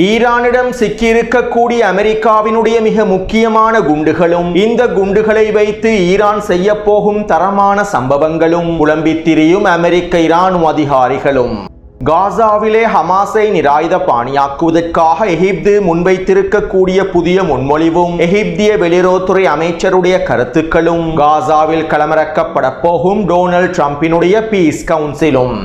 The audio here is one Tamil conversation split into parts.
ஈரானிடம் சிக்கியிருக்கக்கூடிய அமெரிக்காவினுடைய மிக முக்கியமான குண்டுகளும் இந்த குண்டுகளை வைத்து ஈரான் செய்ய போகும் தரமான சம்பவங்களும் புலம்பித் திரியும் அமெரிக்க இராணுவ அதிகாரிகளும் காசாவிலே ஹமாஸை நிராயுத பாணியாக்குவதற்காக எகிப்து முன்வைத்திருக்கக்கூடிய புதிய முன்மொழிவும் எகிப்திய வெளியுறவுத்துறை அமைச்சருடைய கருத்துக்களும் காசாவில் களமிறக்கப்பட போகும் டொனால்ட் ட்ரம்பினுடைய பீஸ் கவுன்சிலும்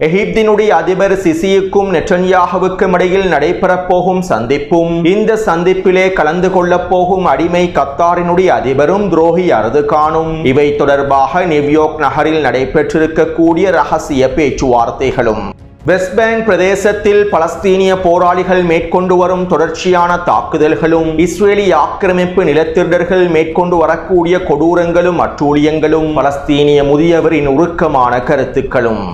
எகிப்தினுடைய அதிபர் சிசியுக்கும் நெட்டன்யாஹுவுக்கும் இடையில் நடைபெறப் போகும் சந்திப்பும் இந்த சந்திப்பிலே கலந்து கொள்ளப் போகும் அடிமை கத்தாரினுடைய அதிபரும் துரோகி அர்துகானும் இவை தொடர்பாக நியூயார்க் நகரில் நடைபெற்றிருக்கக்கூடிய ரகசிய பேச்சுவார்த்தைகளும் வெஸ்ட் பேங்க் பிரதேசத்தில் பலஸ்தீனிய போராளிகள் மேற்கொண்டு வரும் தொடர்ச்சியான தாக்குதல்களும் இஸ்ரேலி ஆக்கிரமிப்பு நிலத்திருடர்கள் மேற்கொண்டு வரக்கூடிய கொடூரங்களும் அட்டூழியங்களும் பலஸ்தீனிய முதியவரின் உருக்கமான கருத்துக்களும்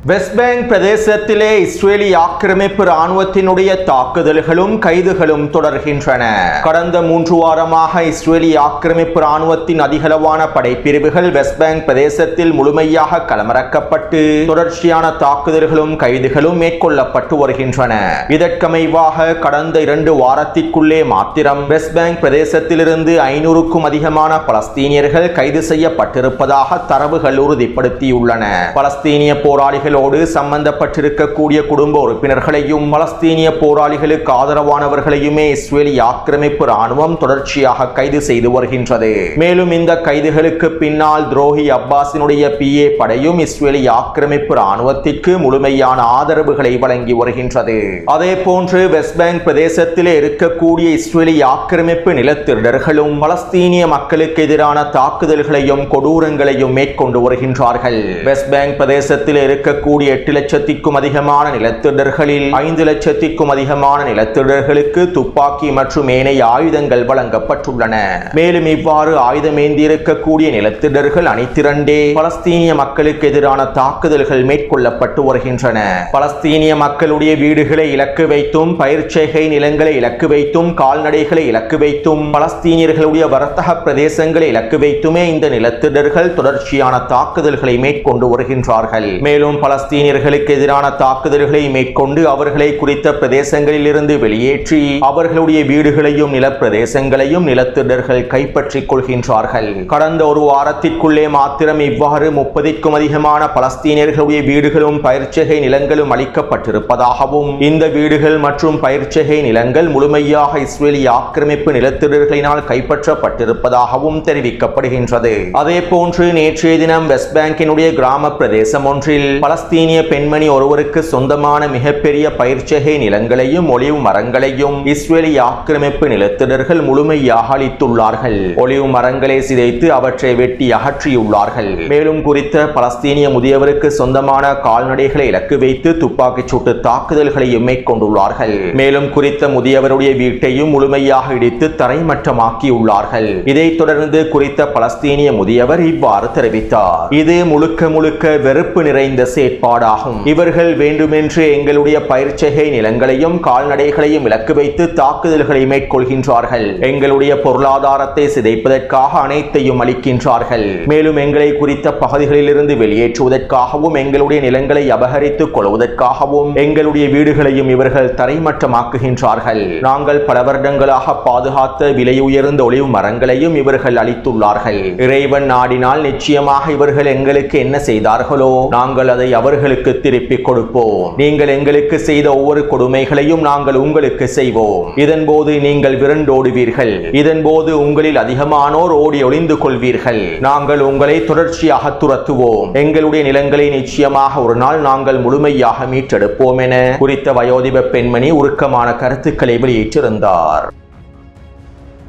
வெஸ்ட் பேங்க் பிரதேசத்திலே இஸ்ரேலி ஆக்கிரமிப்பு இராணுவத்தினுடைய தாக்குதல்களும் கைதுகளும் தொடர்கின்றன. கடந்த 3 வாரமாக இஸ்ரேலி ஆக்கிரமிப்பு இராணுவத்தின் அதிகளவான படைப்பிரிவுகள் வெஸ்ட் பேங்க் பிரதேசத்தில் முழுமையாக களமிறக்கப்பட்டு தொடர்ச்சியான தாக்குதல்களும் கைதுகளும் மேற்கொள்ளப்பட்டு வருகின்றன. இதற்கமைவாக கடந்த 2 வாரத்திற்குள்ளே மாத்திரம் வெஸ்ட் பேங்க் பிரதேசத்திலிருந்து 500க்கும் அதிகமான பலஸ்தீனியர்கள் கைது செய்யப்பட்டிருப்பதாக தரவுகள் உறுதிப்படுத்தியுள்ளன. பலஸ்தீனிய போராளிகள் சம்பந்தப்பட்டிருக்கக்கூடிய குடும்ப உறுப்பினர்களையும் பலஸ்தீனிய போராளிகளுக்கு ஆதரவானவர்களையுமே இஸ்ரேலி ஆக்கிரமிப்பு இராணுவம் தொடர்ச்சியாக கைது செய்து வருகின்றது. மேலும் இந்த கைதுகளுக்கு பின்னால் துரோகி அப்பாஸினுடைய PA படையும் இஸ்ரேலி ஆக்கிரமிப்பு இராணுவத்திற்கு முழுமையான ஆதரவுகளை வழங்கி வருகின்றது. அதே போன்று வெஸ்ட் பேங்க் பிரதேசத்திலே இருக்கக்கூடிய இஸ்ரேலி ஆக்கிரமிப்பு நிலத்திருடர்களும் பலஸ்தீனிய மக்களுக்கு எதிரான தாக்குதல்களையும் கொடூரங்களையும் மேற்கொண்டு வருகின்றார்கள். வெஸ்ட் பேங்க் பிரதேசத்தில் இருக்க 8 லட்சத்திற்கும் அதிகமான நிலத்திடர்களில் 5 லட்சத்திற்கும் அதிகமான நிலத்திடர்களுக்கு துப்பாக்கி மற்றும் ஏனைய ஆயுதங்கள் வழங்கப்பட்டுள்ளன. மேலும் இவ்வாறு ஆயுதமேந்தி இருக்கக்கூடிய நிலத்திடர்கள் அணிதிரண்டே பலஸ்தீனிய மக்களுக்கு எதிரான தாக்குதல்கள் மேற்கொள்ளப்பட்டு வருகின்றன. பலஸ்தீனிய மக்களுடைய வீடுகளை இலக்கு வைத்தும் பயிர்ச்செய்கை நிலங்களை இலக்கு வைத்தும் கால்நடைகளை இலக்கு வைத்தும் பலஸ்தீனியர்களுடைய வர்த்தக பிரதேசங்களை இலக்கு வைத்துமே இந்த நிலத்திடர்கள் தொடர்ச்சியான தாக்குதல்களை மேற்கொண்டு வருகின்றார்கள். மேலும் பலஸ்தீனியர்களுக்கு எதிரான தாக்குதல்களை மேற்கொண்டு அவர்களை குறித்த பிரதேசங்களில் இருந்து வெளியேற்றி அவர்களுடைய வீடுகளையும் நிலப்பிரதேசங்களையும் நிலத்திடர்கள் கைப்பற்றிக் கொள்கின்றார்கள். கடந்த 1 வாரத்திற்குள்ளே மாத்திரம் இவ்வாறு 30க்கும் அதிகமான பலஸ்தீனியர்களுடைய வீடுகளும் பயிர்ச்செய்கை நிலங்களும் அளிக்கப்பட்டிருப்பதாகவும் இந்த வீடுகள் மற்றும் பயிர்ச்செய்கை நிலங்கள் முழுமையாக இஸ்ரேலி ஆக்கிரமிப்பு நிலத்திடர்களினால் கைப்பற்றப்பட்டிருப்பதாகவும் தெரிவிக்கப்படுகின்றது. அதே போன்று நேற்றைய தினம் வெஸ்ட் பேங்கினுடைய கிராம பிரதேசம் ஒன்றில் பலஸ்தீனிய பெண்மணி ஒருவருக்கு சொந்தமான மிகப்பெரிய பயிர்ச்செய்கை நிலங்களையும் ஒலிவு மரங்களையும் இஸ்ரேலி ஆக்கிரமிப்பு நிலத்திடர்கள் முழுமையாக அளித்துள்ளார்கள். ஒலிவு மரங்களை சிதைத்து அவற்றை வெட்டி அகற்றியுள்ளார்கள். மேலும் குறித்த பலஸ்தீனிய முதியவருக்கு சொந்தமான கால்நடைகளை இலக்கு வைத்து துப்பாக்கிச் சூட்டு தாக்குதல்களையும் மேற்கொண்டுள்ளார்கள். மேலும் குறித்த முதியவருடைய வீட்டையும் முழுமையாக இடித்து தரைமட்டமாக்கியுள்ளார்கள். இதைத் தொடர்ந்து குறித்த பலஸ்தீனிய முதியவர் இவ்வாறு தெரிவித்தார். இது முழுக்க வெறுப்பு நிறைந்த செயற்பாடாகும். இவர்கள் வேண்டுமென்று எங்களுடைய பயிர்ச்செய்கை நிலங்களையும் கால்நடைகளையும் இலக்கு வைத்து தாக்குதல்களை மேற்கொள்கின்றார்கள். எங்களுடைய பொருளாதாரத்தை சிதைப்பதற்காக அனைத்தையும் அளிக்கின்றார்கள். மேலும் எங்களை குறித்த பகுதிகளில் இருந்து வெளியேற்றுவதற்காகவும் எங்களுடைய நிலங்களை அபகரித்துக் கொள்வதற்காகவும் எங்களுடைய வீடுகளையும் இவர்கள் தரைமட்டமாக்குகின்றார்கள். நாங்கள் பல வருடங்களாக பாதுகாத்த விலை உயர்ந்த ஒலிவு மரங்களையும் இவர்கள் அளித்துள்ளார்கள். இறைவன் நாடினால் நிச்சயமாக இவர்கள் எங்களுக்கு என்ன செய்தார்களோ நாங்கள் அதை அவர்களுக்கு திருப்பிக் கொடுப்போம். நீங்கள் எங்களுக்கு செய்த ஒவ்வொரு கொடுமைகளையும் நாங்கள் உங்களுக்கு செய்வோம். இதன் போது நீங்கள் விரண்டோடுவீர்கள். இதன் போது உங்களில் அதிகமானோர் ஓடி ஒளிந்து கொள்வீர்கள். நாங்கள் உங்களை தொடர்ச்சியாக துரத்துவோம். எங்களுடைய நிலங்களை நிச்சயமாக ஒரு நாள் நாங்கள் முழுமையாக மீட்டெடுப்போம் என குறித்த வயோதிப பெண்மணி உருக்கமான கருத்துக்களை வெளியிட்டிருந்தார்.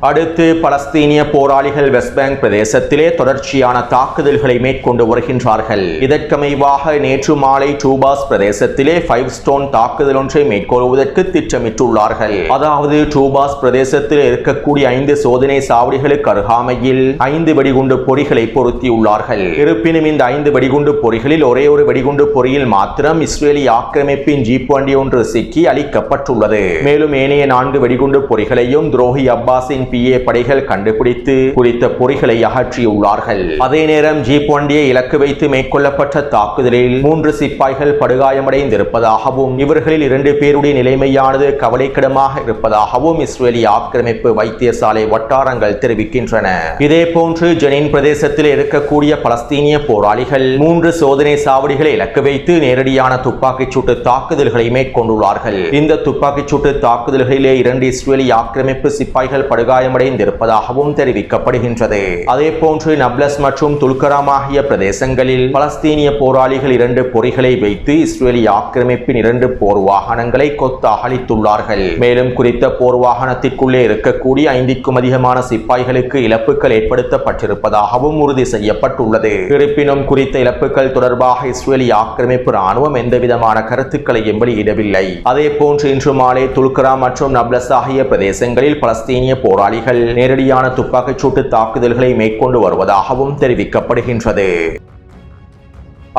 அடுத்து பலஸ்தீனிய போராளிகள் வெஸ்ட் பேங்க் பிரதேசத்திலே தொடர்ச்சியான தாக்குதல்களை மேற்கொண்டு வருகின்றார்கள். இதற்கமைவாக நேற்று மாலை டூபாஸ் பிரதேசத்திலே 5 ஸ்டோன் தாக்குதல் ஒன்றை மேற்கொள்வதற்கு திட்டமிட்டுள்ளார்கள். அதாவது டூபாஸ் பிரதேசத்தில் இருக்கக்கூடிய 5 சோதனை சாவடிகளுக்கு அருகாமையில் 5 வெடிகுண்டு பொறிகளை பொருத்தியுள்ளார்கள். இருப்பினும் இந்த 5 வெடிகுண்டு பொறிகளில் ஒரே ஒரு வெடிகுண்டு பொறியில் மாத்திரம் இஸ்ரேலி ஆக்கிரமிப்பின் ஜீப் வண்டி ஒன்று சிக்கி அளிக்கப்பட்டுள்ளது. மேலும் ஏனைய 4 வெடிகுண்டு பொறிகளையும் துரோகி அப்பாஸின் YPA படைகள் கண்டுபிடித்து குறித்த பொறிகளை அகற்றியுள்ளார்கள். அதே நேரம் G20 இலக்கு வைத்து மேற்கொள்ளப்பட்ட தாக்குதலில் 3 சிப்பாய்கள் படுகாயமடைந்திருப்பதாகவும் இவர்களில் 2 பேருடைய நிலைமையானது கவலைக்கிடமாக இருப்பதாகவும் இஸ்ரேலிய ஆக்கிரமிப்பு வைத்தியசாலை வட்டாரங்கள் தெரிவிக்கின்றன. இதேபோன்று ஜெனின் பிரதேசத்தில் இருக்கக்கூடிய பலஸ்தீனிய போராளிகள் 3 சோதனை சாவடிகளை இலக்கு வைத்து நேரடியான துப்பாக்கிச் சூட்டு தாக்குதல்களை மேற்கொண்டுள்ளார்கள். இந்த துப்பாக்கிச் சூட்டு தாக்குதல்களிலே 2 இஸ்ரேலிய ஆக்கிரமிப்பு சிப்பாய்கள் படுகாயமடைந்திருப்பதாகவும் தெரிவிக்கப்படுகின்றது. அதேபோன்று நப்லஸ் மற்றும் துல்கராம் ஆகிய பிரதேசங்களில் பலஸ்தீனிய போராளிகள் 2 பொறிகளை வைத்து இஸ்ரேலிய ஆக்கிரமிப்பின் 2 போர் வாகனங்களை கொத்தாக அளித்துள்ளார்கள். மேலும் குறித்த போர் வாகனத்திற்குள்ளே இருக்கக்கூடிய 5க்கும் அதிகமான சிப்பாய்களுக்கு இழப்புகள் ஏற்படுத்தப்பட்டிருப்பதாகவும் உறுதி செய்யப்பட்டுள்ளது. இருப்பினும் குறித்த இழப்புகள் தொடர்பாக இஸ்ரேலிய ஆக்கிரமிப்பு ராணுவம் எந்தவிதமான கருத்துக்களையும் வெளியிடவில்லை. அதே போன்று இன்று மாலை துல்கராம் மற்றும் நப்லஸ் ஆகிய பிரதேசங்களில் பலஸ்தீனிய போராளிகள் நேரடியான துப்பாக்கிச் சூட்டு தாக்குதல்களை மேற்கொண்டு வருவதாகவும் தெரிவிக்கப்படுகின்றது.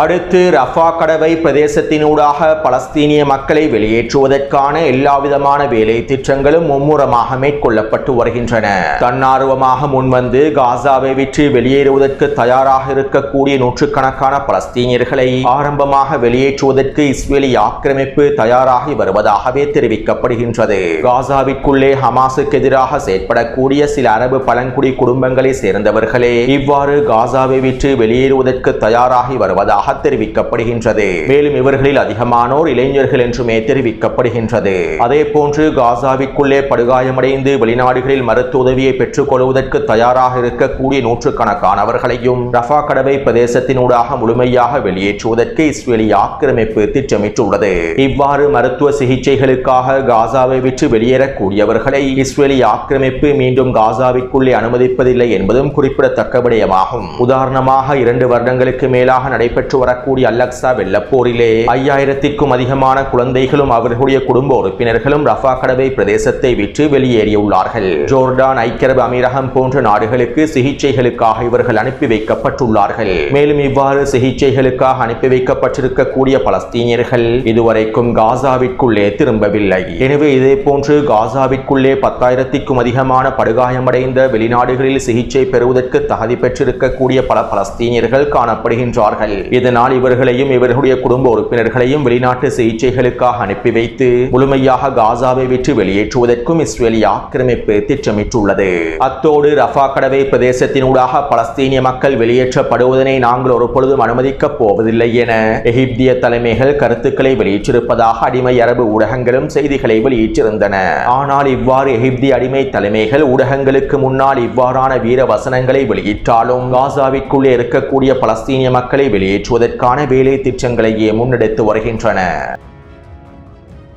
அடுத்து ரஃபா கடவை பிரதேசத்தினூடாக பலஸ்தீனிய மக்களை வெளியேற்றுவதற்கான எல்லாவிதமான வேலை திட்டங்களும் மும்முரமாக மேற்கொள்ளப்பட்டு வருகின்றன. தன்னார்வமாக முன்வந்து காசாவை விட்டு வெளியேறுவதற்கு தயாராக இருக்கக்கூடிய நூற்றுக்கணக்கான பலஸ்தீனியர்களை ஆரம்பமாக வெளியேற்றுவதற்கு இஸ்ரேலிய ஆக்கிரமிப்பு தயாராகி வருவதாகவே தெரிவிக்கப்படுகின்றது. காசாவிற்குள்ளே ஹமாஸுக்கு எதிராக செயற்படக்கூடிய சில அரபு பழங்குடி குடும்பங்களை சேர்ந்தவர்களே இவ்வாறு காசாவை விட்டு வெளியேறுவதற்கு தயாராகி வருவதாக தெரிவிக்கப்படுகின்றது. மேலும் இவர்களில் அதிகமானோர் இளைஞர்கள் என்றுமே தெரிவிக்கப்படுகின்றது. அதே போன்று காசாவிற்குள்ளே படுகாயமடைந்து வெளிநாடுகளில் மருத்துவ உதவியை பெற்றுக் கொள்வதற்கு தயாராக இருக்கக்கூடிய நூற்றுக்கணக்கானவர்களையும் ரஃபா கடவை பிரதேசத்தினூடாக முழுமையாக வெளியேற்றுவதற்கு இஸ்ரேலிய ஆக்கிரமிப்பு திட்டமிட்டுள்ளது. இவ்வாறு மருத்துவ சிகிச்சைகளுக்காக காசாவை விட்டு வெளியேறக்கூடியவர்களை இஸ்ரேலிய ஆக்கிரமிப்பு மீண்டும் காசாவிற்குள்ளே அனுமதிப்பதில்லை என்பதும் குறிப்பிடத்தக்க விடயமாகும். உதாரணமாக 2 வருடங்களுக்கு மேலாக நடைபெற்று வரக்கூடிய அல்-அக்ஸா வெள்ளப்போரிலே 5000க்கும் அதிகமான குழந்தைகளும் அவர்களுடைய குடும்ப உறுப்பினர்களும் ரஃபா கடவை பிரதேசத்தை விட்டு வெளியேறியுள்ளார்கள். ஜோர்டான், ஐக்கிய அரபு அமீரகம் போன்ற நாடுகளுக்கு சிகிச்சைகளுக்காக இவர்கள் அனுப்பி வைக்கப்பட்டுள்ளார்கள். மேலும் இவ்வாறு சிகிச்சைகளுக்காக அனுப்பி வைக்கப்பட்டிருக்கக்கூடிய பலஸ்தீனியர்கள் இதுவரைக்கும் காசாவிற்குள்ளே திரும்பவில்லை. எனவே இதே போன்று காசாவிற்குள்ளே 10,000க்கும் அதிகமான படுகாயமடைந்த வெளிநாடுகளில் சிகிச்சை பெறுவதற்கு தகுதி பெற்றிருக்கக்கூடிய பல பலஸ்தீனியர்கள் காணப்படுகின்றார்கள். இதனால் இவர்களையும் இவர்களுடைய குடும்ப உறுப்பினர்களையும் வெளிநாட்டு சிகிச்சைகளுக்காக அனுப்பி வைத்து முழுமையாக காசாவை விட்டு வெளியேற்றுவதற்கும் இஸ்ரேலிய ஆக்கிரமிப்பு திட்டமிட்டுள்ளது. அத்தோடு ரஃபா கடவை பிரதேசத்தினூடாக பலஸ்தீனிய மக்கள் வெளியேற்றப்படுவதனை நாங்கள் ஒருபொழுதும் அனுமதிக்கப் போவதில்லை என எகிப்திய தலைமைகள் கருத்துக்களை வெளியிட்டிருப்பதாக அடிமை அரபு ஊடகங்களும் செய்திகளை வெளியிட்டிருந்தன. ஆனால் இவ்வாறு எகிப்திய அடிமை தலைமைகள் ஊடகங்களுக்கு முன்னால் இவ்வாறான வீர வசனங்களை வெளியிட்டாலும் காசாவிற்குள்ளே இருக்கக்கூடிய பலஸ்தீனிய மக்களை வெளியேற்றுவதற்கான வேலை திட்டங்களையே முன்னெடுத்து வருகின்றன.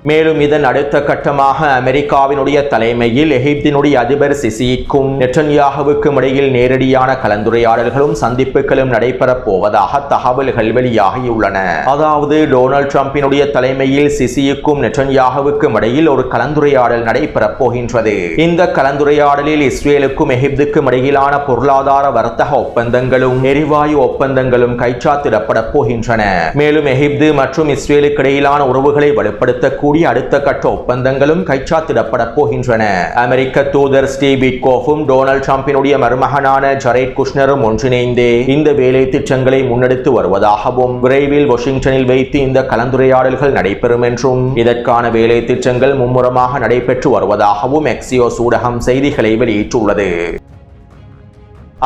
மேலும் இதன் அடுத்த கட்டமாக அமெரிக்காவினுடைய தலைமையில் எகிப்தினுடைய அதிபர் சிசிக்கும் நெட்டன்யாஹுவுக்கும் இடையில் நேரடியான கலந்துரையாடல்களும் சந்திப்புகளும் நடைபெறப் போவதாக தகவல்கள் வெளியாகியுள்ளன. அதாவது டொனால்ட் ட்ரம்பினுடைய தலைமையில் சிசிக்கும் நெட்டன்யாஹுவுக்கும் இடையில் ஒரு கலந்துரையாடல் நடைபெறப் போகின்றது. இந்த கலந்துரையாடலில் இஸ்ரேலுக்கும் எகிப்துக்கும் இடையிலான பொருளாதார வர்த்தக ஒப்பந்தங்களும் எரிவாயு ஒப்பந்தங்களும் கைச்சாத்திடப்பட போகின்றன. மேலும் எகிப்து மற்றும் இஸ்ரேலுக்கு இடையிலான உறவுகளை வலுப்படுத்தக்கூடிய அடுத்த கட்ட ஒப்பந்தங்களும் கைச்சாத்திடப்பட போகின்றன. அமெரிக்க தூதர் ஸ்டீவ் விட்கோஃபும் டொனால்ட் ட்ரம்பினுடைய மருமகனான ஜரேட் குஷ்னரும் ஒன்றிணைந்தே இந்த வேலை திட்டங்களை முன்னெடுத்து வருவதாகவும் விரைவில் வாஷிங்டனில் வைத்து இந்த கலந்துரையாடல்கள் நடைபெறும் என்றும் இதற்கான வேலை திட்டங்கள் மும்முரமாக நடைபெற்று வருவதாகவும் எக்ஸியோஸ் ஊடகம் செய்திகளை வெளியிட்டுள்ளது.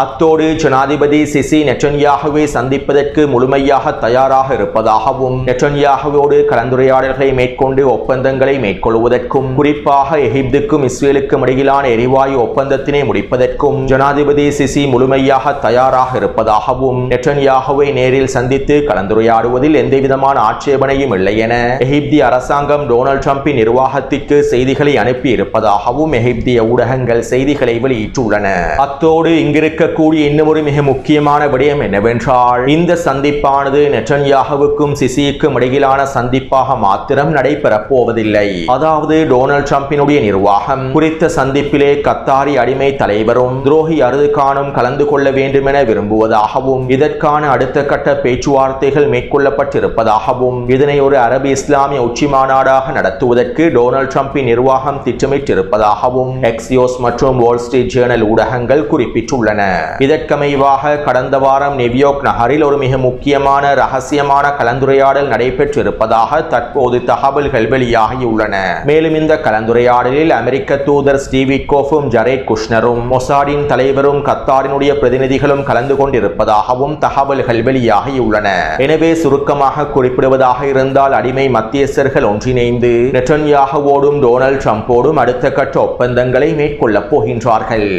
அத்தோடு ஜனாதிபதி சிசி நெட்டன்யாஹுவை சந்திப்பதற்கு முழுமையாக தயாராக இருப்பதாகவும் நெட்டன்யாஹுவோடு கலந்துரையாடல்களை மேற்கொண்டு ஒப்பந்தங்களை மேற்கொள்வதற்கும் குறிப்பாக எகிப்துக்கும் இஸ்ரேலுக்கும் இடையிலான எரிவாயு ஒப்பந்தத்தினை முடிப்பதற்கும் ஜனாதிபதி சிசி முழுமையாக தயாராக இருப்பதாகவும் நெட்டன்யாஹுவை நேரில் சந்தித்து கலந்துரையாடுவதில் எந்தவிதமான ஆட்சேபனையும் இல்லை என எகிப்திய அரசாங்கம் டொனால்ட் ட்ரம்பின் நிர்வாகத்திற்கு செய்திகளை அனுப்பி இருப்பதாகவும் எகிப்திய ஊடகங்கள் செய்திகளை வெளியிட்டுள்ளன. அத்தோடு இங்கிருக்க இருக்கக்கூடிய இன்னும் மிக முக்கியமான விடயம் என்னவென்றால் இந்த சந்திப்பானது நெட்டன்யாகுவுக்கும் சிசிக்கும் இடையிலான சந்திப்பாக மாத்திரம் நடைபெறப் போவதில்லை. அதாவது டொனால்ட் ட்ரம்பினுடைய நிர்வாகம் குறித்த சந்திப்பிலே கத்தாரி அடிமை தலைவரும் துரோகி அர்துகானும் கலந்து கொள்ள வேண்டும் என விரும்புவதாகவும் இதற்கான அடுத்த கட்ட பேச்சுவார்த்தைகள் மேற்கொள்ளப்பட்டிருப்பதாகவும் இதனை ஒரு அரபு இஸ்லாமிய உச்சி மாநாடாக நடத்துவதற்கு டொனால்ட் ட்ரம்பின் நிர்வாகம் திட்டமிட்டிருப்பதாகவும் எக்ஸியோஸ் மற்றும் வால் ஸ்ட்ரீட் ஜேர்னல் ஊடகங்கள் குறிப்பிட்டுள்ளன. இதற்கமைவாக கடந்த வாரம் நியூயார்க் நகரில் ஒரு மிக முக்கியமான ரகசியமான கலந்துரையாடல் நடைபெற்றிருப்பதாக தற்போது தகவல்கள் வெளியாகியுள்ளன. மேலும் இந்த கலந்துரையாடலில் அமெரிக்க தூதர் ஸ்டீவ் விட்கோஃபும் ஜரேட் குஷ்னரும் மொசாடின் தலைவரும் கத்தாரினுடைய பிரதிநிதிகளும் கலந்து கொண்டிருப்பதாகவும் தகவல்கள் வெளியாகியுள்ளன. எனவே சுருக்கமாக குறிப்பிடுவதாக இருந்தால் அடிமை மத்தியஸ்தர்கள் ஒன்றிணைந்து நெட்டன்யாகுவோடும் டொனால்ட் ட்ரம்போடும் அடுத்த கட்ட ஒப்பந்தங்களை மேற்கொள்ளப் போகின்றார்கள்.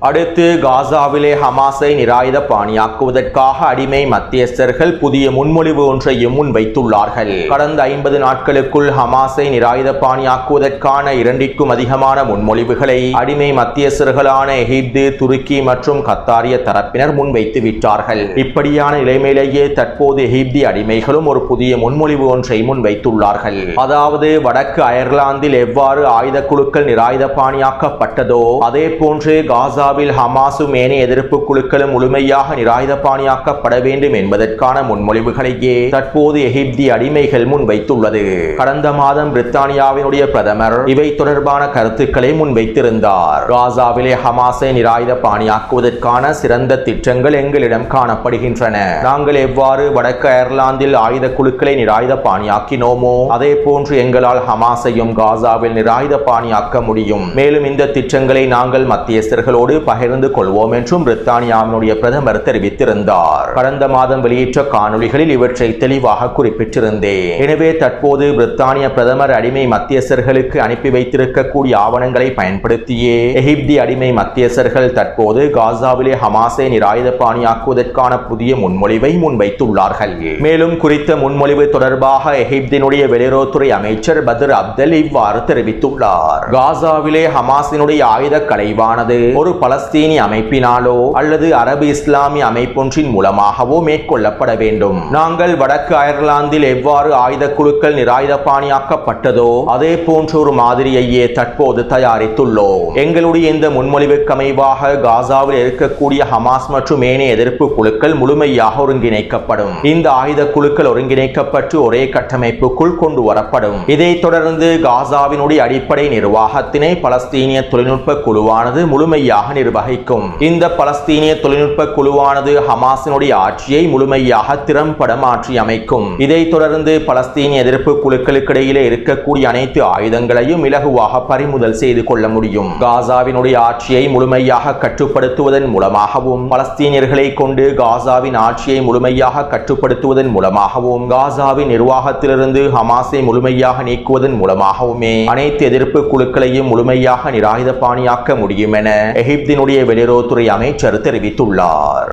அடுத்து காசாவிலே ஹமாஸை நிராயுத பாணியாக்குவதற்காக அடிமை மத்தியஸ்தர்கள் புதிய முன்மொழிவு ஒன்றையும் முன்வைத்துள்ளார்கள். கடந்த 50 நாட்களுக்குள் ஹமாஸை நிராயுத பாணியாக்குவதற்கான 2க்கும் அதிகமான முன்மொழிவுகளை அடிமை மத்தியஸ்தர்களான எகிப்து, துருக்கி மற்றும் கத்தாரிய தரப்பினர் முன்வைத்து விட்டார்கள். இப்படியான நிலைமையிலேயே தற்போது எகிப்தி அடிமைகளும் ஒரு புதிய முன்மொழிவு ஒன்றை முன்வைத்துள்ளார்கள். அதாவது வடக்கு அயர்லாந்தில் எவ்வாறு ஆயுத குழுக்கள் நிராயுத பாணியாக்கப்பட்டதோ அதே போன்று காசா ஹமாஸும் ஏனைய எதிர்ப்பு குழுக்களும் முழுமையாக நிராயுதபாணியாக்கப்பட வேண்டும் என்பதற்கான முன்மொழிவுகளையே தற்போது எகிப்தி அடிமைகள் முன்வைத்துள்ளது. கடந்த மாதம் பிரித்தானியாவினுடைய பிரதமர் இவை தொடர்பான கருத்துக்களை முன்வைத்திருந்தார். காசாவிலே ஹமாஸை நிராயுதபாணியாக்குவதற்கான சிறந்த திட்டங்கள் எங்களிடம் காணப்படுகின்றன. நாங்கள் எவ்வாறு வடக்கு அயர்லாந்தில் ஆயுத குழுக்களை நிராயுதபாணியாக்கினோமோ அதே போன்று எங்களால் ஹமாஸையும் காசாவில் நிராயுதபாணியாக்க முடியும். மேலும் இந்த திட்டங்களை நாங்கள் மத்தியஸ்தர்களோடு பகிர்ந்து கொள்வோம் என்றும் பிரித்தானியாவினுடைய பிரதமர் தெரிவித்திருந்தார். கடந்த மாதம் வெளியிட்ட காணொளிகளில் இவற்றை தெளிவாக குறிப்பிட்டிருந்தேன். எனவே தற்போது பிரித்தானிய பிரதமர் அடிமை மத்தியஸ்தர்களுக்கு அனுப்பி வைத்திருக்கக்கூடிய ஆவணங்களை பயன்படுத்தியே எகிப்தி அடிமை மத்தியஸ்தர்கள் தற்போது காசாவிலே ஹமாஸை நிராயுதபாணியாக்குவதற்கான புதிய முன்மொழிவை முன்வைத்துள்ளார்கள். மேலும் குறித்த முன்மொழிவு தொடர்பாக எகிப்தினுடைய வெளியுறவுத்துறை அமைச்சர் பத்ர் அப்தல் இவ்வாறு தெரிவித்துள்ளார். காசாவிலே ஹமாஸினுடைய ஆயுத களைவானது ஒரு பலஸ்தீனிய அமைப்பினாலோ அல்லது அரபு இஸ்லாமிய அமைப்பொன்றின் மூலமாகவோ மேற்கொள்ளப்பட வேண்டும். நாங்கள் வடக்கு அயர்லாந்தில் எவ்வாறு ஆயுத குழுக்கள் நிராயுதபாணியாக்கப்பட்டதோ அதே போன்ற ஒரு மாதிரியையே தற்போது தயாரித்துள்ளோம். எங்களுடைய இந்த முன்மொழிவுக்கு அமைவாக காசாவில் இருக்கக்கூடிய ஹமாஸ் மற்றும் ஏனைய எதிர்ப்பு குழுக்கள் முழுமையாக ஒருங்கிணைக்கப்படும். இந்த ஆயுத குழுக்கள் ஒருங்கிணைக்கப்பட்டு ஒரே கட்டமைப்புக்குள் கொண்டு வரப்படும். இதைத் தொடர்ந்து காசாவினுடைய அடிப்படை நிர்வாகத்தினை பலஸ்தீனிய தொழில்நுட்ப குழுவானது முழுமையாக நிர்வகிக்கும். இந்த பலஸ்தீனிய தொழில்நுட்ப குழுவானது ஹமாஸினுடைய ஆட்சியை முழுமையாக திறம்பட மாற்றி அமைக்கும். இதைத் தொடர்ந்து பலஸ்தீனிய எதிர்ப்பு குழுக்களுக்கு இடையிலே இருக்கக்கூடிய அனைத்து ஆயுதங்களையும் இலகுவாக பறிமுதல் செய்து கொள்ள முடியும். காசாவினுடைய ஆட்சியை முழுமையாக கட்டுப்படுத்துவதன் மூலமாகவும் பலஸ்தீனியர்களை கொண்டு காசாவின் ஆட்சியை முழுமையாக கட்டுப்படுத்துவதன் மூலமாகவும் காசாவின் நிர்வாகத்திலிருந்து ஹமாஸை முழுமையாக நீக்குவதன் மூலமாகவுமே அனைத்து எதிர்ப்பு குழுக்களையும் முழுமையாக நிராயுதபாணியாக்க முடியும் என எகிப்தினுடைய வெளியுறவுத்துறை அமைச்சர் தெரிவித்துள்ளார்.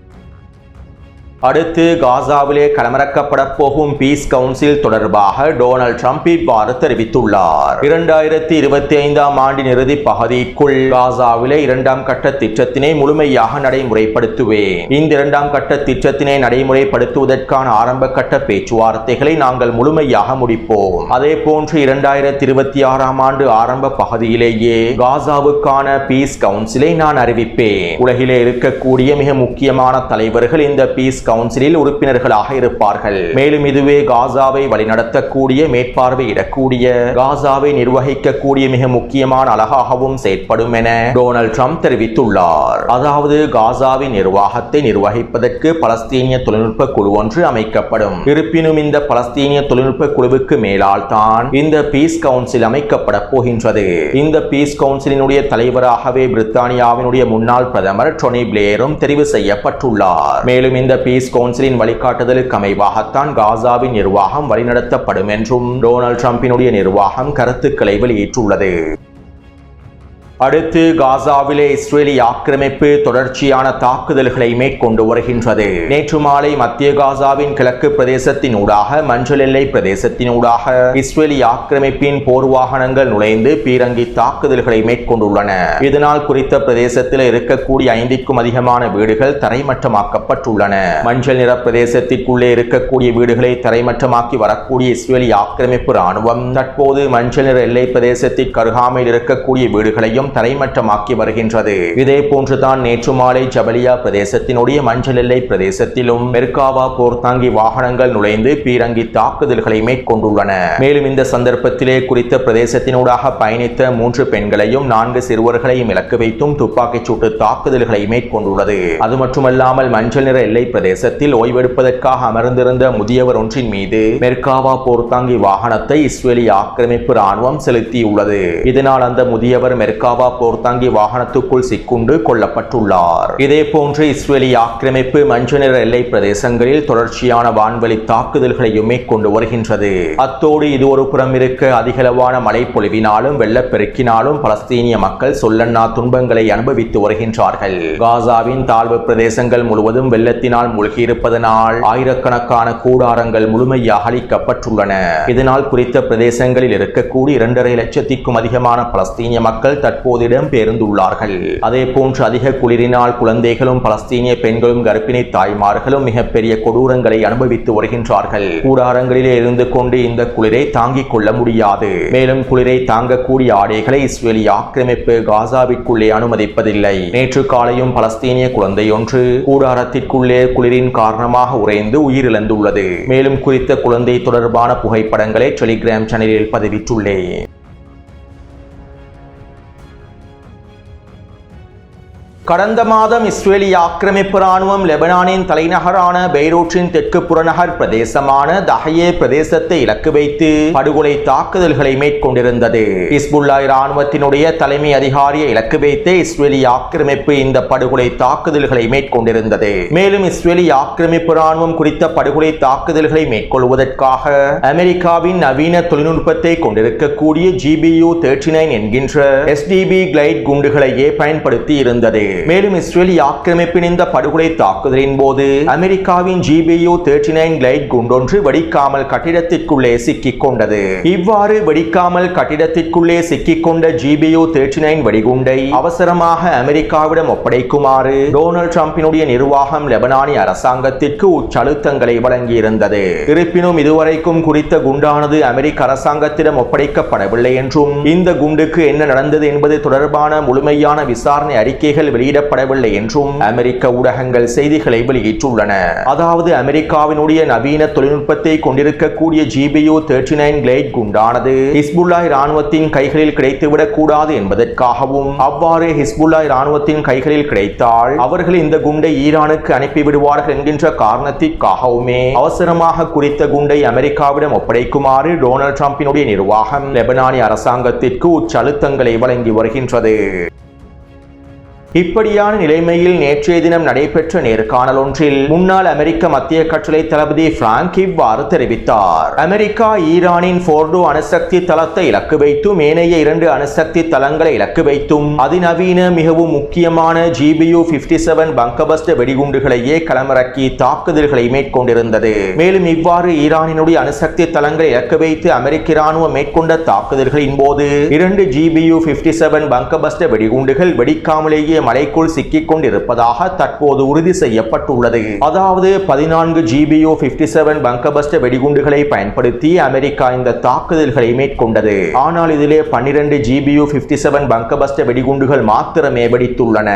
அடுத்து காசாவிலே களமிறக்கப்பட போகும் பீஸ் கவுன்சில் தொடர்பாக டொனால்ட் ட்ரம்ப் இவ்வாறு தெரிவித்துள்ளார். 2025ஆம் ஆண்டின் இறுதி பகுதிக்குள் காசாவிலே 2ஆம் கட்ட திட்டத்தினை முழுமையாக நடைமுறைப்படுத்துவேன். இந்த 2ஆம் கட்ட திட்டத்தினை நடைமுறைப்படுத்துவதற்கான ஆரம்ப கட்ட பேச்சுவார்த்தைகளை நாங்கள் முழுமையாக முடிப்போம். அதே போன்று 2026ஆம் ஆண்டு ஆரம்ப பகுதியிலேயே காசாவுக்கான பீஸ் கவுன்சிலை நான் அறிவிப்பேன். உலகிலே இருக்கக்கூடிய மிக முக்கியமான தலைவர்கள் இந்த பீஸ் கவுன்சிலில் உறுப்பினர்களாக இருப்பார்கள். மேலும் இதுவே காசாவை வழிநடத்தக்கூடிய, மேற்பார்வையிடக்கூடிய, காசாவை நிர்வகிக்கக்கூடிய மிக முக்கியமான அலகாகவும் செயற்படும் என டொனால்ட் ட்ரம்ப் தெரிவித்துள்ளார். அதாவது காசாவின் நிர்வாகத்தை நிர்வகிப்பதற்கு பலஸ்தீனிய தொழில்நுட்ப குழு ஒன்று அமைக்கப்படும். இருப்பினும் இந்த பலஸ்தீனிய தொழில்நுட்ப குழுவுக்கு மேலால் தான் இந்த பீஸ் கவுன்சில் அமைக்கப்பட போகின்றது. இந்த பீஸ் கவுன்சிலினுடைய தலைவராகவே பிரித்தானியாவினுடைய முன்னாள் பிரதமர் டோனி பிளேரும் தெரிவு செய்யப்பட்டுள்ளார். மேலும் இந்த பீஸ் கவுன்சிலின் வழிகாட்டுதலுக்கு அமைவாகத்தான் காசாவின் நிர்வாகம் வழிநடத்தப்படும் என்றும் டொனால்ட் ட்ரம்பினுடைய நிர்வாகம் கருத்துக்களை வெளியிட்டுள்ளது. அடுத்து காசாவிலே இஸ்ரேலி ஆக்கிரமிப்பு தொடர்ச்சியான தாக்குதல்களை மேற்கொண்டு வருகின்றது. நேற்று மாலை மத்திய காசாவின் கிழக்கு பிரதேசத்தினூடாக மஞ்சள் எல்லை பிரதேசத்தினூடாக இஸ்ரேலி ஆக்கிரமிப்பின் போர் வாகனங்கள் நுழைந்து பீரங்கி தாக்குதல்களை மேற்கொண்டுள்ளன. இதனால் குறித்த பிரதேசத்தில் இருக்கக்கூடிய 5க்கும் அதிகமான வீடுகள் தரைமட்டமாக்கப்பட்டுள்ளன. மஞ்சள் நிற பிரதேசத்திற்குள்ளே இருக்கக்கூடிய வீடுகளை தரைமட்டமாக்கி வரக்கூடிய இஸ்ரேலி ஆக்கிரமிப்பு ராணுவம் தற்போது மஞ்சள் நிற எல்லை பிரதேசத்திற்கு அருகாமையில் இருக்கக்கூடிய வீடுகளையும் தரைமட்டமாக்கி வருகின்றது. இதே போன்றுதான் நேற்று மாலை ஜபலியா பிரதேசத்தினுடைய மஞ்சள் எல்லை பிரதேசத்திலும் மெர்காவா போர்த்தாங்கி வாகனங்கள் நுழைந்து பீரங்கி தாக்குதல்களை மேற்கொண்டுள்ளன. மேலும் இந்த சந்தர்ப்பத்திலே குறித்த பிரதேசத்தினூடாக பயணித்த 3 பெண்களையும் 4 சிறுவர்களையும் இலக்கு வைத்தும் துப்பாக்கிச் சூட்டு தாக்குதல்களை மேற்கொண்டுள்ளது. அது மட்டுமல்லாமல் மஞ்சள் நிற எல்லை பிரதேசத்தில் ஓய்வெடுப்பதற்காக அமர்ந்திருந்த முதியவர் ஒன்றின் மீது மெர்காவா போர்த்தாங்கி வாகனத்தை இஸ்ரேலி ஆக்கிரமிப்பு ராணுவம் செலுத்தியுள்ளது. இதனால் அந்த முதியவர் மெர்காவா போர்த்தாங்கி வாகனத்துக்குள் சிக்குண்டு கொல்லப்பட்டுள்ளார். இதே போன்று இஸ்ரேலி ஆக்கிரமிப்பு மஞ்சள் நிற எல்லை பிரதேசங்களில் தொடர்ச்சியான வான்வழி தாக்குதல்களையும் மேற்கொண்டு வருகின்றது. அத்தோடு இது ஒரு புறம் இருக்க அதிகளவான மழை பொழிவினாலும் வெள்ளப்பெருக்கினாலும் பலஸ்தீனிய மக்கள் சொல்லன்னா துன்பங்களை அனுபவித்து வருகின்றார்கள். காசாவின் தாழ்வு பிரதேசங்கள் முழுவதும் வெள்ளத்தினால் மூழ்கியிருப்பதனால் ஆயிரக்கணக்கான கூடாரங்கள் முழுமையாக அழிக்கப்பட்டுள்ளன. இதனால் குறித்த பிரதேசங்களில் இருக்கக்கூடிய 2.5 லட்சத்திற்கும் அதிகமான பலஸ்தீனிய மக்கள் தற்போது இடம்பெயர்ந்துள்ளார்கள். அதே போன்று அதிக குளிரினால் குழந்தைகளும் பலஸ்தீனிய பெண்களும் கர்ப்பிணி தாய்மார்களும் மிகப்பெரிய கொடூரங்களை அனுபவித்து வருகின்றார்கள். கூடாரங்களிலே இருந்து கொண்டு இந்த குளிரை தாங்கிக் கொள்ள முடியாது. மேலும் குளிரை தாங்கக்கூடிய ஆடைகளை இஸ்ரேலி ஆக்கிரமிப்பு காசாவிற்குள்ளே அனுமதிப்பதில்லை. நேற்று காலையும் பலஸ்தீனிய குழந்தை ஒன்று கூடாரத்திற்குள்ளே குளிரின் காரணமாக உறைந்து உயிரிழந்துள்ளது. மேலும் குறித்த குழந்தை தொடர்பான புகைப்படங்களை டெலிகிராம் சேனலில் பதிவிட்டுள்ளேன். கடந்த மாதம் இஸ்ரேலி ஆக்கிரமிப்பு ராணுவம் லெபனானின் தலைநகரான பெய்ரூட்டின் தெற்கு புறநகர் பிரதேசமான தஹயே பிரதேசத்தை இலக்கு வைத்து படுகொலை தாக்குதல்களை மேற்கொண்டிருந்தது. ஹிஸ்புல்லா ராணுவத்தினுடைய தலைமை அதிகாரியை இலக்கு வைத்து இஸ்ரேலி ஆக்கிரமிப்பு இந்த படுகொலை தாக்குதல்களை மேற்கொண்டிருந்தது. மேலும் இஸ்ரேலி ஆக்கிரமிப்பு ராணுவம் குறித்த படுகொலை தாக்குதல்களை மேற்கொள்வதற்காக அமெரிக்காவின் நவீன தொழில்நுட்பத்தை கொண்டிருக்கக்கூடிய GBU-39 என்கின்ற SDB கிளைட் குண்டுகளையே பயன்படுத்தி இருந்தது. மேலும் இஸ்ரேலி ஆக்கிரமிப்பின் இந்த படுகொலை தாக்குதலின் போது அமெரிக்காவின் GBU-39 கிளைட் குண்டொன்று வெடிக்காமல் கட்டிடத்திற்குள்ளே சிக்கிக் கொண்டது. இவ்வாறு வெடிக்காமல் கட்டிடத்திற்குள்ளே சிக்கிக் கொண்ட GBU-39 வெடிகுண்டை அவசரமாக அமெரிக்காவிடம் ஒப்படைக்குமாறு டொனால்ட் ட்ரம்பினுடைய நிர்வாகம் லெபனானி அரசாங்கத்திற்கு உச்சழுத்தங்களை வழங்கியிருந்தது. இருப்பினும் இதுவரைக்கும் குறித்த குண்டானது அமெரிக்க அரசாங்கத்திடம் ஒப்படைக்கப்படவில்லை என்றும் இந்த குண்டுக்கு என்ன நடந்தது என்பது தொடர்பான முழுமையான விசாரணை அறிக்கைகள் வெளியிடப்படவில்லை என்றும் அமெரிக்க ஊடகங்கள் செய்திகளை வெளியிட்டுள்ளன. அதாவது அமெரிக்காவினுடைய நவீன தொழில்நுட்பத்தை கொண்டிருக்கக்கூடிய GBU-39 கிளைட் குண்டானது ஹிஸ்புல்லா ராணுவத்தின் கைகளில் கிடைத்துவிடக் கூடாது என்பதற்காகவும் அவ்வாறு ஹிஸ்புல்லா ராணுவத்தின் கைகளில் கிடைத்தால் அவர்கள் இந்த குண்டை ஈரானுக்கு அனுப்பிவிடுவார்கள் என்கின்ற காரணத்திற்காகவுமே அவசரமாக குறித்த குண்டை அமெரிக்காவிடம் ஒப்படைக்குமாறு டொனால்ட் ட்ரம்பினுடைய நிர்வாகம் லெபனானி அரசாங்கத்திற்கு உச்சழுத்தங்களை வழங்கி வருகின்றது. இப்படியான நிலைமையில் நேற்றைய தினம் நடைபெற்ற நேர்காணல் ஒன்றில் முன்னாள் அமெரிக்க மத்திய கட்டளை தளபதி பிராங்க் இவ்வாறு தெரிவித்தார். அமெரிக்கா ஈரானின் போர்டோ அணுசக்தி தளத்தை இலக்கு வைத்தும் ஏனைய 2 அணுசக்தி தளங்களை இலக்கு வைத்தும் அதிநவீன மிகவும் முக்கியமான GBU-57 பங்கபஸ்ட் வெடிகுண்டுகளையே களமிறக்கி தாக்குதல்களை மேற்கொண்டிருந்தது. மேலும் இவ்வாறு ஈரானினுடைய அணுசக்தி தளங்களை இலக்கு வைத்து அமெரிக்க ராணுவம் மேற்கொண்ட தாக்குதல்களின் போது 2 GBU-57 பங்கபஸ்ட் வெடிகுண்டுகள் வெடிக்காமலேயே மலைக்குள் சிக்கிக் கொண்டிருப்பதாக தற்போது உறுதி செய்யப்பட்டுள்ளது. அதாவது 14 GBU-57 பங்கபஸ்ட் வெடிகுண்டுகளை பயன்படுத்தி அமெரிக்கா இந்த தாக்குதல்களை மேற்கொண்டது. ஆனால் இதிலே 12 GBU-57 பங்கபஸ்ட் வெடிகுண்டுகள் மாத்திரமே வெடித்துள்ளன.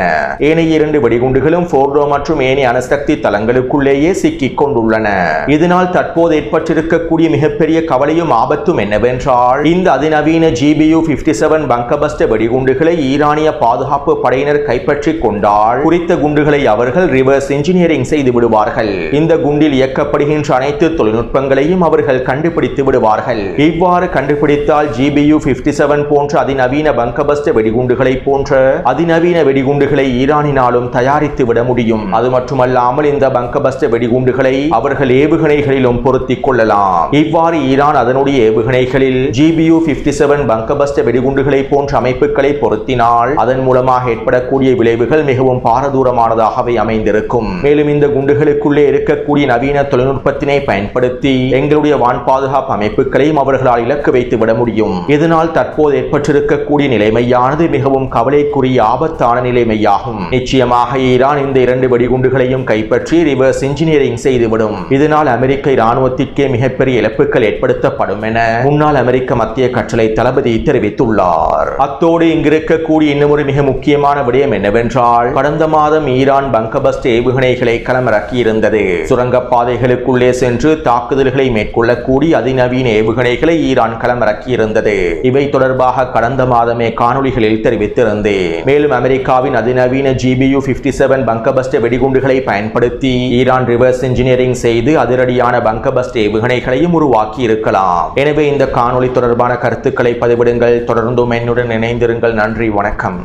ஏனைய 2 வெடிகுண்டுகளும் போர்டோ மற்றும் ஏனைய அணுசக்தி தளங்களுக்குள்ளேயே சிக்கிக் கொண்டுள்ளன. இதனால் தற்போது ஏற்பட்டிருக்கக்கூடிய மிகப்பெரிய கவலையும் ஆபத்தும் என்னவென்றால் இந்த அதிநவீன GBU-57 பங்கபஸ்ட் வெடிகுண்டுகளை ஈரானிய பாதுகாப்பு படையினர் கைப்பற்றிக் கொண்டால் குறித்த குண்டுகளை அவர்கள் ரிவர்ஸ் இன்ஜினியரிங் செய்து விடுவார்கள். இந்த குண்டில் இயக்கப்படுகின்ற அனைத்து தொழில்நுட்பங்களையும் அவர்கள் கண்டுபிடித்து விடுவார்கள். இவ்வாறு கண்டுபிடித்தால் GBU-57 போன்ற அதிநவீன பங்கபஸ்ட் வெடிகுண்டுகளை போன்ற அதிநவீன வெடிகுண்டுகளை ஈரானினாலும் தயாரித்து விட முடியும். அது மட்டுமல்லாமல் இந்த பங்கபஸ்ட் வெடிகுண்டுகளை அவர்கள் ஏவுகணைகளிலும் பொருத்திக் கொள்ளலாம். இவ்வாறு ஈரான் அதனுடைய ஏவுகணைகளில் GBU-57 பங்கபஸ்ட் வெடிகுண்டுகளை போன்ற அமைப்புகளை பொருத்தினால் அதன் மூலமாக ஏற்படக்கூடிய விளைவுகள் மிகவும் பாரதூரமானதாகவே அமைந்திருக்கும். மேலும் இந்த குண்டுகளுக்குள்ளே இருக்கக்கூடிய நவீன தொழில்நுட்பத்தினை பயன்படுத்தி எங்களுடைய வான் பாதுகாப்பு அமைப்புகளையும் அவர்களால் இலக்கு வைத்து விட முடியும். இதனால் தற்போது ஏற்பட்டிருக்கக்கூடிய நிலைமையானது மிகவும் கவலைக்குரிய ஆபத்தான நிலைமையாகும். நிச்சயமாக ஈரான் இந்த 2 வெடிகுண்டுகளையும் கைப்பற்றி ரிவர்ஸ் இன்ஜினியரிங் செய்துவிடும். இதனால் அமெரிக்க இராணுவத்திற்கே மிகப்பெரிய இழப்புகள் ஏற்படுத்தப்படும் என முன்னாள் அமெரிக்க மத்திய கட்டளை தளபதி தெரிவித்துள்ளார். அத்தோடு இங்கிருக்கக்கூடிய இன்னும் மிக முக்கியமான விடயம் என்னவென்றால் கடந்த மாதம் ஈரான் பங்கபஸ்ட் ஏவுகணைகளை களமிறக்கியிருந்தது. சுரங்கப்பாதைகளுக்குள்ளே சென்று தாக்குதல்களை மேற்கொள்ளக்கூடிய அதிநவீன ஏவுகணைகளை ஈரான் களமிறக்கியிருந்தது. இவை தொடர்பாக கடந்த மாதமே காணொளிகளில் தெரிவித்திருந்தேன். மேலும் அமெரிக்காவின் அதிநவீன GBU-57 பங்கபஸ்ட் வெடிகுண்டுகளை பயன்படுத்தி ஈரான் ரிவர்ஸ் இன்ஜினியரிங் செய்து அதிரடியான பங்கபஸ்ட் ஏவுகணைகளையும் உருவாக்கி இருக்கலாம். எனவே இந்த காணொளி தொடர்பான கருத்துக்களை பதிவிடுங்கள். தொடர்ந்தும் என்னுடன் இணைந்திருங்கள். நன்றி, வணக்கம்.